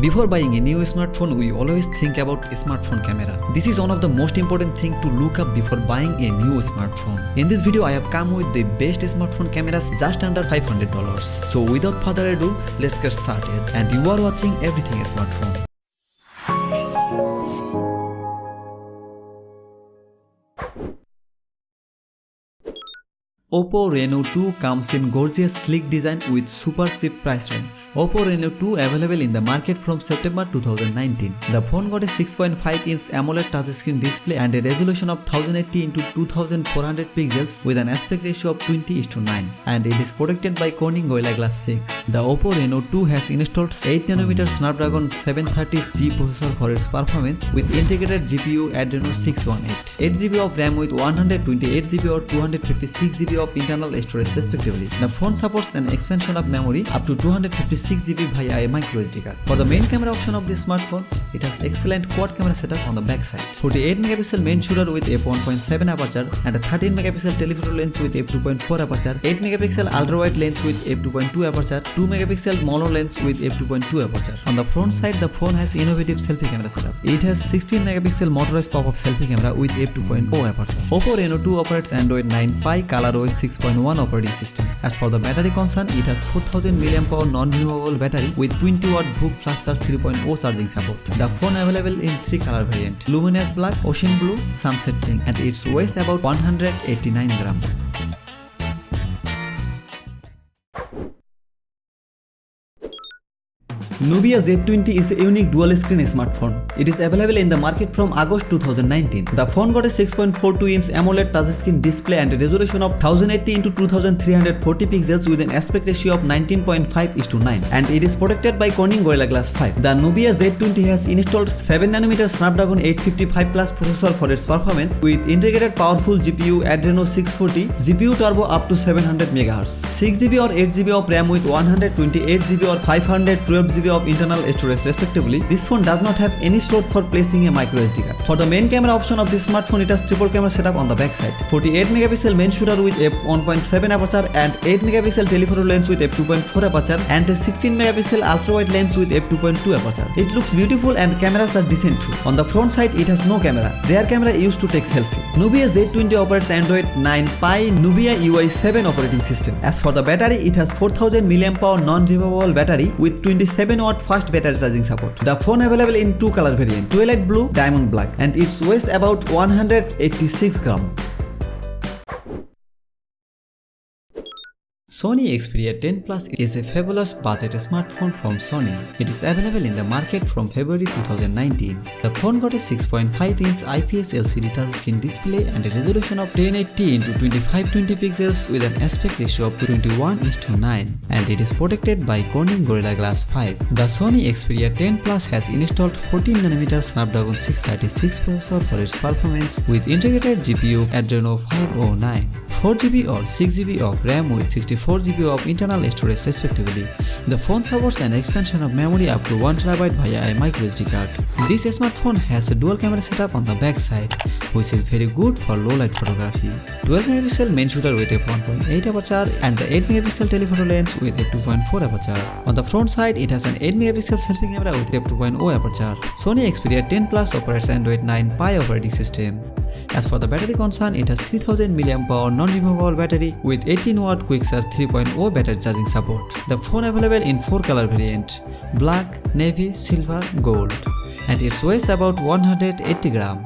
Before buying a new smartphone, we always think about smartphone camera. This is one of the most important things to look up before buying a new smartphone. In this video, I have come with the best smartphone cameras just under $500. So without further ado, let's get started. And you are watching Everything Smartphone. Oppo Reno 2 comes in gorgeous sleek design with super cheap price range. Oppo Reno 2 available in the market from September 2019. The phone got a 6.5-inch AMOLED touchscreen display and a resolution of 1080x2400 pixels with an aspect ratio of 20:9, and it is protected by Corning Gorilla Glass 6. The Oppo Reno 2 has installed 8nm Snapdragon 730G processor for its performance with integrated GPU Adreno 618, 8GB of RAM with 128GB or 256GB of internal storage respectively. The phone supports an expansion of memory up to 256GB via a microSD card. For the main camera option of this smartphone, it has excellent quad camera setup on the back side. 48MP main shooter with f1.7 aperture and a 13MP telephoto lens with f2.4 aperture, 8MP ultra-wide lens with f2.2 aperture, 2MP mono lens with f2.2 aperture. On the front side, the phone has innovative selfie camera setup. It has 16MP motorized pop-up selfie camera with f2.0 aperture. Oppo Reno 2 operates Android 9 Pie ColorOS 6.1 operating system. As for the battery concern, it has 4000 mAh non-removable battery with 20W VOOC flash charge 3.0 charging support. The phone available in 3 color variant: luminous black, ocean blue, sunset pink, and its weighs about 189 grams. Nubia Z20 is a unique dual-screen smartphone. It is available in the market from August 2019. The phone got a 6.42-inch AMOLED touchscreen display and a resolution of 1080x2340 pixels with an aspect ratio of 19.5:9, and it is protected by Corning Gorilla Glass 5. The Nubia Z20 has installed 7nm Snapdragon 855 Plus processor for its performance with integrated powerful GPU Adreno 640, GPU turbo up to 700 MHz, 6GB or 8GB of RAM with 128GB or 512GB of internal storage respectively. This phone does not have any slot for placing a microSD card. For the main camera option of this smartphone, it has triple camera setup on the back side. 48MP main shooter with f1.7 aperture and 8MP telephoto lens with f2.4 aperture and a 16MP ultra-wide lens with f2.2 aperture. It looks beautiful and cameras are decent too. On the front side, it has no camera. Rear camera used to take selfie. Nubia Z20 operates Android 9 Pie Nubia UI 7 operating system. As for the battery, it has 4000 mAh non-removable battery with 27W fast battery charging support. The phone available in 2 color variant: Twilight Blue, Diamond Black, and its weighs about 186 grams. Sony Xperia 10 Plus is a fabulous budget smartphone from Sony. It is available in the market from February 2019. The phone got a 6.5-inch IPS LCD touchscreen display and a resolution of 1080x2520 pixels with an aspect ratio of 21:9, and it is protected by Corning Gorilla Glass 5. The Sony Xperia 10 Plus has installed 14nm Snapdragon 636 processor for its performance with integrated GPU Adreno 509, 4GB or 6GB of RAM with 64GB of internal storage respectively. The phone supports an expansion of memory up to 1TB via a microSD card. This smartphone has a dual camera setup on the back side, which is very good for low light photography. 12MP main shooter with f1.8 aperture and the 8MP telephoto lens with f2.4 aperture. On the front side, it has an 8MP selfie camera with f2.0 aperture. Sony Xperia 10 Plus operates Android 9 Pie operating system. As for the battery concern, it has 3000 mAh non-removable battery with 18W quick charge 3.0 battery charging support. The phone available in 4 color variant: black, navy, silver, gold, and its weighs about 180 grams.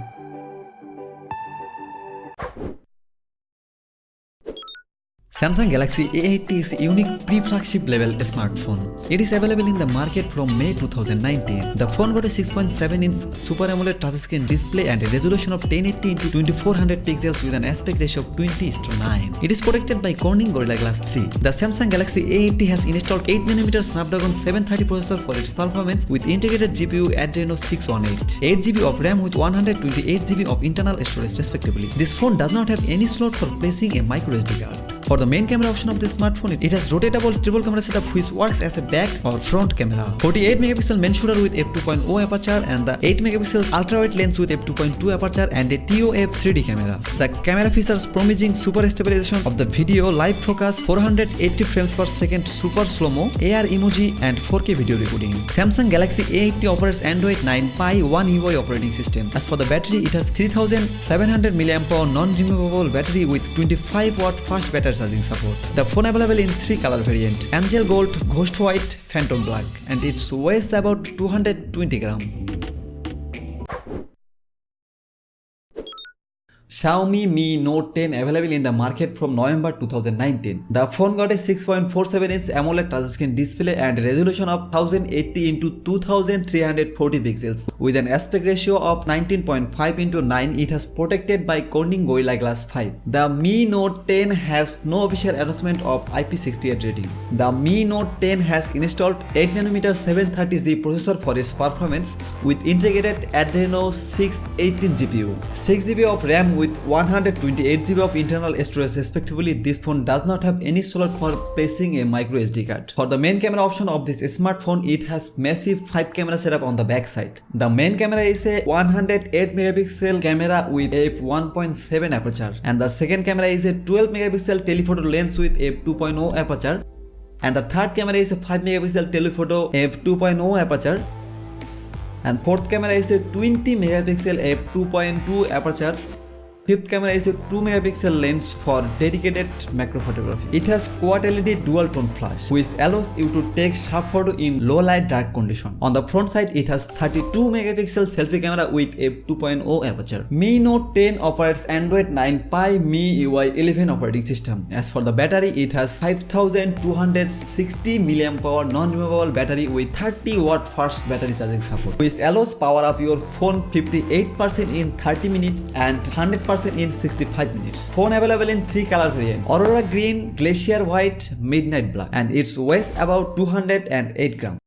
Samsung Galaxy A80 is a unique pre-flagship level smartphone. It is available in the market from May 2019. The phone got a 6.7-inch Super AMOLED touchscreen display and a resolution of 1080x2400 pixels with an aspect ratio of 20:9. It is protected by Corning Gorilla Glass 3. The Samsung Galaxy A80 has installed 8nm Snapdragon 730 processor for its performance with integrated GPU Adreno 618, 8GB of RAM with 128GB of internal storage respectively. This phone does not have any slot for placing a microSD card. For the main camera option of this smartphone, it has rotatable triple camera setup which works as a back or front camera. 48 megapixel main shooter with f2.0 aperture and the 8 megapixel ultra-wide lens with f2.2 aperture and a TOF 3D camera. The camera features promising super stabilization of the video, live focus, 480 frames per second super slow-mo, AR emoji and 4K video recording. Samsung Galaxy A80 operates Android 9 Pie 1 UI operating system. As for the battery, it has 3700 mAh non-removable battery with 25-watt fast battery charging support. The phone available in 3 color variant: Angel Gold, Ghost White, Phantom Black, and its weighs about 220 grams. Xiaomi Mi Note 10 available in the market from November 2019. The phone got a 6.47-inch AMOLED touchscreen display and a resolution of 1080 x 2340 pixels. With an aspect ratio of 19.5:9, it has protected by Corning Gorilla Glass 5. The Mi Note 10 has no official announcement of IP68 rating. The Mi Note 10 has installed 8nm 730Z processor for its performance with integrated Reno 618 GPU, 6GB of RAM with 128GB of internal storage respectively. This phone does not have any slot for placing a micro SD card. For the main camera option of this smartphone, it has massive 5 camera setup on the back side. The main camera is a 108 megapixel camera with f1.7 aperture, and the second camera is a 12 megapixel telephoto lens with f2.0 aperture, and the third camera is a 5 megapixel telephoto f2.0 aperture, and fourth camera is a 20 megapixel f2.2 aperture. Fifth camera is a 2 megapixel lens for dedicated macro photography. It has quad LED dual tone flash which allows you to take sharp photo in low light dark condition. On the front side, it has 32 megapixel selfie camera with f2.0 aperture. Mi Note 10 operates Android 9 Pie MIUI 11 operating system. As for the battery, it has 5260 mAh non-removable battery with 30-watt fast battery charging support, which allows power up your phone 58% in 30 minutes and 100% in 65 minutes. Phone available in 3 color variant: Aurora Green, Glacier White, Midnight Black, and its weighs about 208 grams.